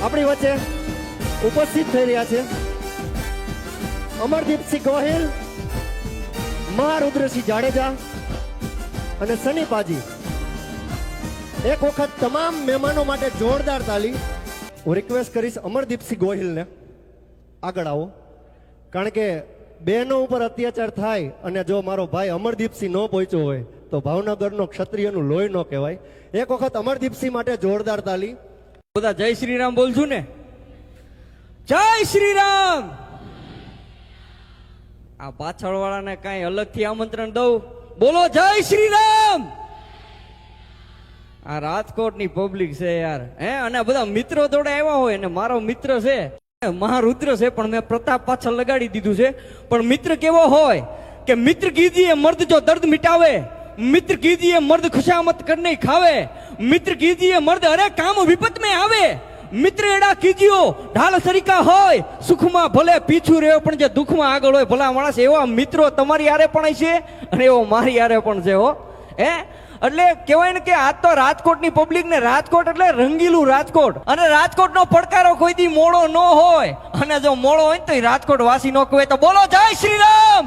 આપણી વચ્ચે ઉપસ્થિત થઈ રહ્યા છે અમરદીપસિંહ ગોહિલ, મહારુદ્રસિંહ જાડેજા અને સની પાજી. એક વખત તમામ મહેમાનો માટે જોરદાર તાલી. હું રિક્વેસ્ટ કરીશ અમરદીપસિંહ ગોહિલને આગળ આવો, કારણ કે બહેનો ઉપર અત્યાચાર થાય અને જો મારો ભાઈ અમરદીપસિંહ ન પહોંચ્યો હોય તો ભાવનગરનો ક્ષત્રિયનું લોહી ન કહેવાય. એક વખત અમરદીપસિંહ માટે જોરદાર તાલી. બધા જય શ્રી રામ બોલશું ને? જય શ્રી રામ. આ પાછળ વાળાને કઈ અલગથી આમંત્રણ દઉં? બોલો જય શ્રી રામ. આ રાજકોટની પબ્લિક છે યાર, હે? અને બધા મિત્રો જોડે આવ્યા હોય, અને મારો મિત્ર છે મહારુદ્ર છે, પણ મેં પ્રતાપ પાછળ લગાડી દીધું છે. પણ મિત્ર કેવો હોય કે મિત્ર કીજીએ મર્દ જો દર્દ મિટાવે, મિત્ર કીજીए मर्द खुशामत करने खावे, मित्र कीजिए मर्द अरे काम विपत में आवे, मित्र एड़ा कीजियो ढाल सरीका होय, सुखમાં ભલે પીછું રહ્યો પણ જે દુઃખમાં આગળ હોય. ભલા માણસ એવા મિત્રો તમારી હારે પણ છે અને એવો મારી હારે પણ છે હો. હે એટલે કહેવાય ને કે આ તો રાજકોટની પબ્લિક ને રાજકોટ એટલે રંગીલું રાજકોટ, અને રાજકોટનો પડકારો કોઈ દી મોડો ન હોય, અને જો મોડો હોય તો રાજકોટ વાસી નો કહેવાય. તો બોલો જય શ્રી રામ.